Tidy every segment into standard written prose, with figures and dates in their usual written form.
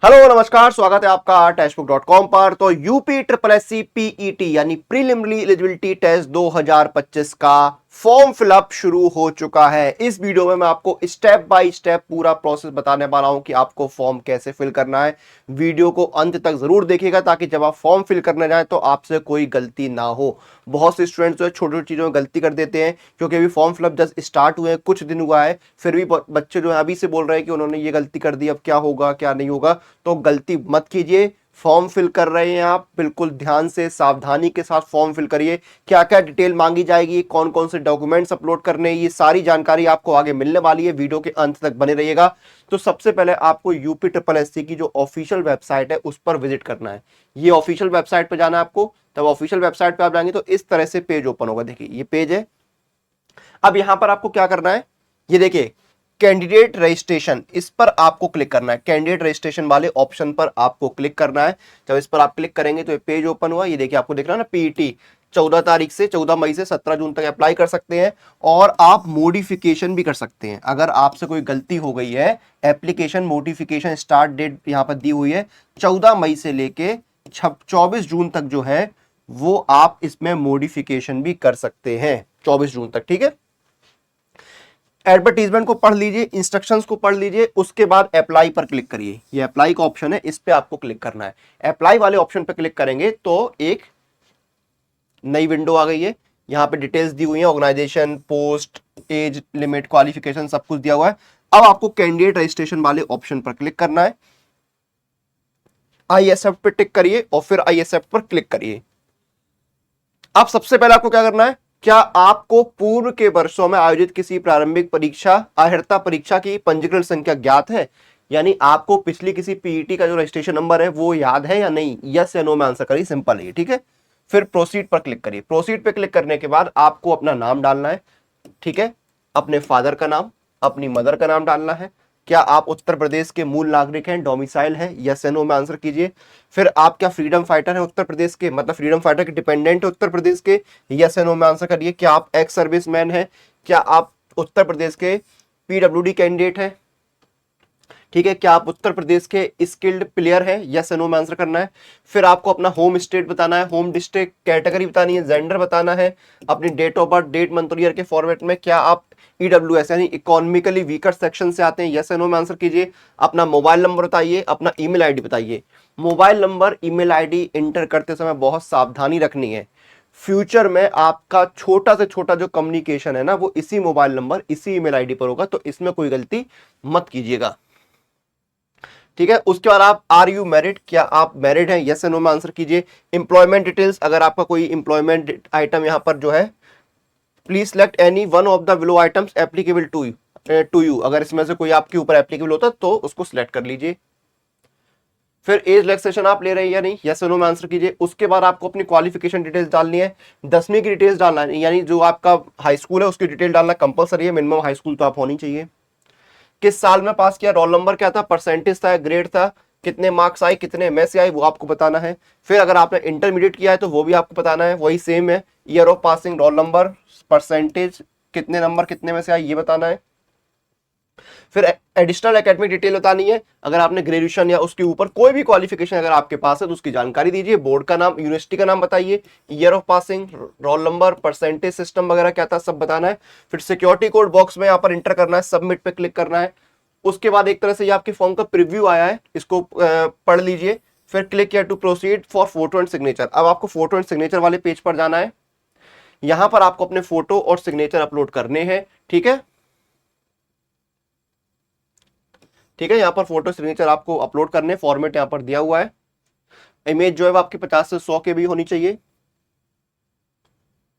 Hello नमस्कार, स्वागत है आपका टेस्टबुक.com पर। तो यूपी ट्रिपल एससी पीईटी यानी प्रीलिमिनरी एलिजिबिलिटी टेस्ट 2025 का फॉर्म फिलअप शुरू हो चुका है। इस वीडियो में मैं आपको स्टेप बाय स्टेप पूरा प्रोसेस बताने वाला हूं कि आपको फॉर्म कैसे फिल करना है। वीडियो को अंत तक जरूर देखिएगा ताकि जब आप फॉर्म फिल करने जाएं तो आपसे कोई गलती ना हो। बहुत से स्टूडेंट्स जो है छोटी छोटी चीजों में गलती कर देते हैं, क्योंकि अभी फॉर्म फिलअप जस्ट स्टार्ट हुए हैं, कुछ दिन हुआ है, फिर भी बच्चे जो है अभी से बोल रहे हैं कि उन्होंने ये गलती कर दी, अब क्या होगा क्या नहीं होगा। तो गलती मत कीजिए। फॉर्म फिल कर रहे हैं आप, बिल्कुल ध्यान से सावधानी के साथ फॉर्म फिल करिए। क्या क्या डिटेल मांगी जाएगी, कौन कौन से डॉक्यूमेंट्स अपलोड करने हैं, ये सारी जानकारी आपको आगे मिलने वाली है। वीडियो के अंत तक बने रहिएगा। तो सबसे पहले आपको यूपी ट्रिपल एससी की जो ऑफिशियल वेबसाइट है उस पर विजिट करना है। ये ऑफिशियल वेबसाइट पर जाना है आपको। तब ऑफिशियल वेबसाइट पर आप जाएंगे तो इस तरह से पेज ओपन होगा। देखिए ये पेज है। अब यहां पर आपको क्या करना है, ये देखिए कैंडिडेट रजिस्ट्रेशन, इस पर आपको क्लिक करना है। कैंडिडेट रजिस्ट्रेशन वाले ऑप्शन पर आपको क्लिक करना है। जब इस पर आप क्लिक करेंगे तो ये पेज ओपन हुआ। ये देखिए आपको दिख रहा है ना, पीईटी 14 तारीख से 14 मई से 17 जून तक अप्लाई कर सकते हैं। और आप मॉडिफिकेशन भी कर सकते हैं अगर आपसे कोई गलती हो गई है। एप्लीकेशन मॉडिफिकेशन स्टार्ट डेट यहां पर दी हुई है 14 मई से लेके 24 जून तक जो है वो आप इसमें मॉडिफिकेशन भी कर सकते हैं 24 जून तक। ठीक है, एडवर्टीजमेंट को पढ़ लीजिए, इंस्ट्रक्शंस को पढ़ लीजिए, उसके बाद अप्लाई पर क्लिक करिए। ये अप्लाई का ऑप्शन है, इस पे आपको क्लिक करना है। अप्लाई वाले ऑप्शन पर क्लिक करेंगे तो एक नई विंडो आ गई है। यहां पे डिटेल्स दी हुई है, organisation, post, age limit, qualification, सब कुछ दिया हुआ है। अब आपको कैंडिडेट रजिस्ट्रेशन वाले ऑप्शन पर क्लिक करना है। आई एक्सेप्ट पे टिक करिए और फिर आई एक्सेप्ट पर क्लिक करिए। अब सबसे पहले आपको क्या करना है, क्या आपको पूर्व के वर्षों में आयोजित किसी प्रारंभिक परीक्षा, अर्हता परीक्षा की पंजीकरण संख्या ज्ञात है? यानी आपको पिछली किसी पीईटी का जो रजिस्ट्रेशन नंबर है वो याद है या नहीं? यस या नो में आंसर करिए, सिंपल है। ठीक है, फिर प्रोसीड पर क्लिक करिए। प्रोसीड पे क्लिक करने के बाद आपको अपना नाम डालना है। ठीक है, अपने फादर का नाम, अपनी मदर का नाम डालना है। क्या आप उत्तर प्रदेश के मूल नागरिक हैं, डोमिसाइल है? यस या नो में आंसर कीजिए। फिर आप क्या फ्रीडम फाइटर हैं उत्तर प्रदेश के, मतलब फ्रीडम फाइटर के डिपेंडेंट है उत्तर प्रदेश के? यस या नो में आंसर करिए। क्या आप एक्स सर्विस मैन है? क्या आप उत्तर प्रदेश के पीडब्ल्यूडी कैंडिडेट हैं? ठीक है, क्या आप उत्तर प्रदेश के स्किल्ड प्लेयर हैं? यस या नो में आंसर करना है। फिर आपको अपना होम स्टेट बताना है, होम डिस्ट्रिक्ट, कैटेगरी बतानी है, जेंडर बताना है, अपनी date of birth, date, month और ईयर के फॉर्मेट में। क्या आप ईडब्ल्यूएस यानी इकोनॉमिकली वीकर सेक्शन से आते हैं? यस या नो में आंसर कीजिए। अपना मोबाइल नंबर बताइए, अपना ईमेल आईडी बताइए। Mobile number, email ID inter करते समय बहुत सावधानी रखनी है। फ्यूचर में आपका छोटा से छोटा जो कम्युनिकेशन है ना वो इसी मोबाइल नंबर, इसी ईमेल आईडी पर होगा, तो इसमें कोई गलती मत कीजिएगा। ठीक है, उसके बाद आप आर यू मैरिड, क्या आप मैरिड हैं? यस या नो में आंसर कीजिए। इंप्लॉयमेंट डिटेल्स, अगर आपका कोई इंप्लॉयमेंट आइटम यहां पर जो है, please select any one of the below items applicable to you. अगर इसमें से कोई आपके ऊपर एप्लीकेबल होता तो उसको सिलेक्ट कर लीजिए। फिर एज रिलैक्सेशन आप ले रहे हैं या नहीं? यस या नो में आंसर कीजिए। उसके बाद आपको अपनी क्वालिफिकेशन डिटेल्स डालनी है। 10वीं की डिटेल्स डालना है, यानी जो आपका हाई स्कूल है उसकी डिटेल डालना कंपलसरी है। मिनिमम हाई स्कूल तो आप होनी चाहिए। किस साल में पास किया, रोल नंबर क्या था, परसेंटेज था, ग्रेड था, कितने मार्क्स आए, कितने में से आए, वो आपको बताना है। फिर अगर आपने इंटरमीडिएट किया है तो वो भी आपको बताना है, वही सेम है। Year of passing, roll number, percentage, कितने नंबर कितने में से आए, ये बताना है। फिर एडिशनल एकेडमिक डिटेल बतानी है। अगर आपने ग्रेजुएशन या उसके ऊपर कोई भी क्वालिफिकेशन अगर आपके पास है तो उसकी जानकारी दीजिए। बोर्ड का नाम, यूनिवर्सिटी का नाम बताइए, year of passing, roll number, percentage system वगैरह क्या था सब बताना है। फिर सिक्योरिटी कोड बॉक्स में यहाँ पर इंटर करना है, सबमिट पे क्लिक करना है। उसके बाद एक तरह से ये आपके फॉर्म का प्रीव्यू आया है, इसको पढ़ लीजिए। फिर क्लिक किया to proceed for photo and signature. अब आपको फोटो एंड सिग्नेचर वाले पेज पर जाना है। यहां पर आपको अपने फोटो और सिग्नेचर अपलोड करने हैं। ठीक है, ठीक है, यहाँ पर फोटो सिग्नेचर आपको अपलोड करने, फॉर्मेट यहाँ पर दिया हुआ है। इमेज जो है वो आपकी 50 से 100 के भी होनी चाहिए।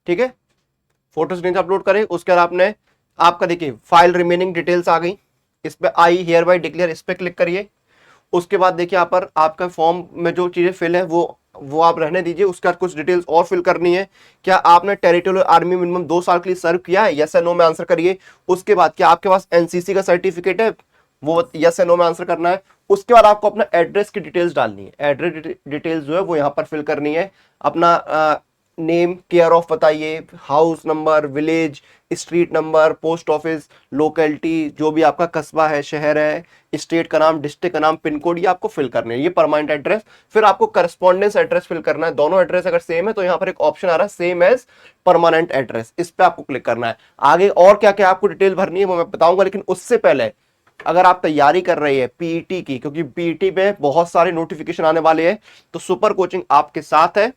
ठीक है, फोटो सिग्नेचर अपलोड करें। उसके बाद आपने आपका देखिए फाइल रिमेनिंग डिटेल्स आ गई, इस पे आई हियर बाय डिक्लेयर, इस पे क्लिक करिए। उसके बाद देखिए यहाँ पर आपका फॉर्म में जो चीजें फिल है वो आप रहने दीजिए। उसके बाद कुछ डिटेल्स और फिल करनी है। क्या आपने टेरिटोरियल आर्मी मिनिमम 2 साल के लिए सर्व किया है? यस या नो में आंसर करिए। उसके बाद क्या आपके पास एनसीसी का सर्टिफिकेट है? वो यस या नो में आंसर करना है। उसके बाद आपको अपना एड्रेस की डिटेल्स डालनी है। एड्रेस डिटेल्स जो है वो यहाँ पर फिल करनी है। अपना नेम, केयर ऑफ बताइए, house number, village, street number, post office, locality, जो भी आपका कस्बा है, शहर है, स्टेट का नाम, डिस्ट्रिक्ट का नाम, पिन कोड, ये आपको फिल करने हैं, ये परमानेंट एड्रेस। फिर आपको करस्पॉन्डेंस एड्रेस फिल करना है। दोनों एड्रेस अगर सेम है तो यहाँ पर एक ऑप्शन आ रहा है सेम एज परमानेंट एड्रेस, इस पे आपको क्लिक करना है। आगे और क्या क्या आपको डिटेल भरनी है वो मैं बताऊंगा, लेकिन उससे पहले अगर आप तैयारी कर रही है पीईटी की, क्योंकि पीईटी में बहुत सारे नोटिफिकेशन आने वाले हैं, तो सुपर कोचिंग आपके साथ है।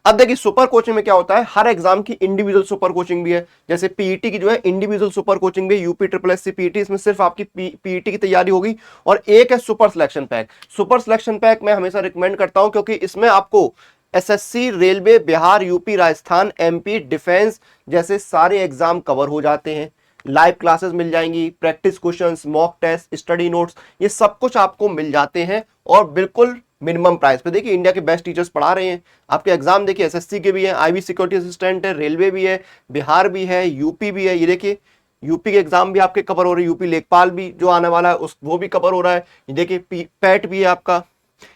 अब देखिए सुपर कोचिंग में क्या होता है, हर एग्जाम की इंडिविजुअल सुपर कोचिंग भी है। जैसे पीईटी की जो है इंडिविजुअल सुपर कोचिंग भी, यूपी ट्रिपल एससी पीईटी, इसमें सिर्फ आपकी पीईटी की तैयारी होगी। और एक है super selection pack. Super selection pack मैं हमेशा रिकमेंड करता हूं, क्योंकि इसमें आपको SSC, railway, Bihar, UP, Rajasthan, MP, defence जैसे सारे एग्जाम कवर हो जाते हैं। लाइव क्लासेस मिल जाएंगी, practice questions, mock test, study notes, ये सब कुछ आपको मिल जाते हैं और बिल्कुल मिनिमम प्राइस पे। देखिए इंडिया के बेस्ट टीचर्स पढ़ा रहे हैं। आपके एग्जाम देखिए एसएससी के भी हैं, आईबी सिक्योरिटी असिस्टेंट है, रेलवे भी है, बिहार भी है, यूपी भी है। ये देखिए यूपी के एग्जाम भी आपके कवर हो रहे हैं, यूपी लेखपाल भी जो आने वाला है उस वो भी कवर हो रहा है। ये देखिए पैट भी है आपका।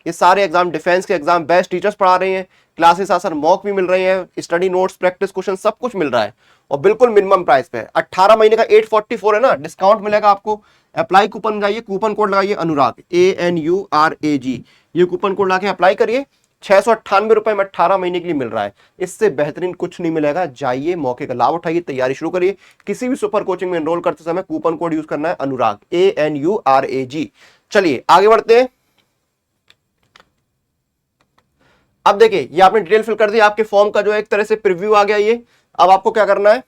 ये सारे एग्जाम, डिफेंस के एग्जाम बेस्ट टीचर्स पढ़ा रहे हैं, क्लासेस आसर मॉक भी मिल रहे हैं, स्टडी नोट्स, प्रैक्टिस क्वेश्चन सब कुछ मिल रहा है और बिल्कुल मिनिमम प्राइस पे। 18 महीने का 844 है ना, डिस्काउंट मिलेगा आपको। अप्लाई कूपन जाइए, कूपन कोड लगाइए अनुराग, ANURAG, ये कूपन कोड लाके अप्लाई करिए। 698 रुपए में 18 महीने के लिए मिल रहा है, इससे बेहतरीन कुछ नहीं मिलेगा। जाइए मौके का लाभ उठाइए, तैयारी शुरू करिए। किसी भी सुपर कोचिंग में एनरोल करते समय कूपन कोड यूज करना है अनुराग, ANURAG। चलिए आगे बढ़ते हैं। अब देखिए ये आपने डिटेल फिल कर दी, आपके फॉर्म का जो है एक तरह से प्रीव्यू आ गया ये। अब आपको क्या करना है,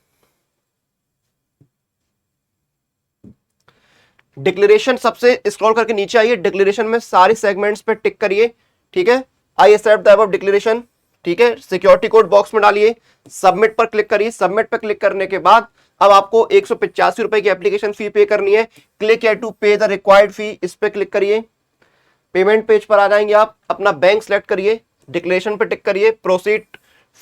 डिक्लेरेशन सबसे स्क्रॉल करके नीचे आइए, डिक्लेरेशन में सारे सेगमेंट्स पे टिक करिए, ठीक है। I accept the above declaration, ठीक है। सिक्योरिटी कोड बॉक्स में डालिए, सबमिट पर क्लिक करिए। सबमिट पर क्लिक करने के बाद अब आपको 185 रुपए की एप्लीकेशन फी पे करनी है। क्लिक है टू पे द रिक्वायर्ड फी, इस पे क्लिक करिए। पेमेंट पेज पर आ जाएंगे आप, अपना बैंक सेलेक्ट करिए, डिक्लेरेशन पे टिक करिए, प्रोसीड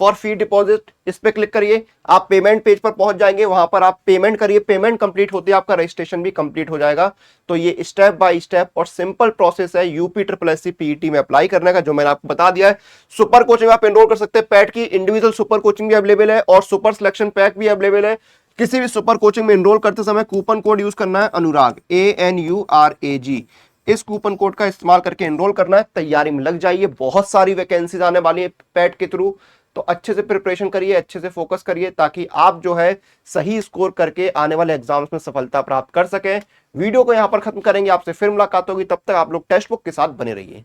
फॉर फी डिपॉजिट, इस पे क्लिक करिए। आप पेमेंट पेज पर पहुंच जाएंगे, वहां पर आप पेमेंट करिए। पेमेंट कंप्लीट होते ही आपका रजिस्ट्रेशन भी कंप्लीट हो जाएगा। तो ये स्टेप बाय स्टेप और सिंपल प्रोसेस है यूपी ट्रिपल एससी पीईटी में अप्लाई करने का, जो मैंने आपको बता दिया है। सुपर कोचिंग आप एनरोल कर सकते हैं, पैट की इंडिविजुअल सुपर कोचिंग भी अवेलेबल है और सुपर सिलेक्शन पैक भी अवेलेबल है। किसी भी सुपर कोचिंग में एनरोल करते समय कूपन कोड यूज करना है अनुराग, ANURAG। इस कूपन कोड का इस्तेमाल करके एनरोल करना है, तैयारी में लग जाइए। बहुत सारी वैकेंसीज आने वाली है पैट के थ्रू, तो अच्छे से प्रिपरेशन करिए, अच्छे से फोकस करिए, ताकि आप जो है सही स्कोर करके आने वाले एग्जाम्स में सफलता प्राप्त कर सकें। वीडियो को यहां पर खत्म करेंगे, आपसे फिर मुलाकात होगी, तब तक आप लोग टेक्स्ट बुक के साथ बने रहिए।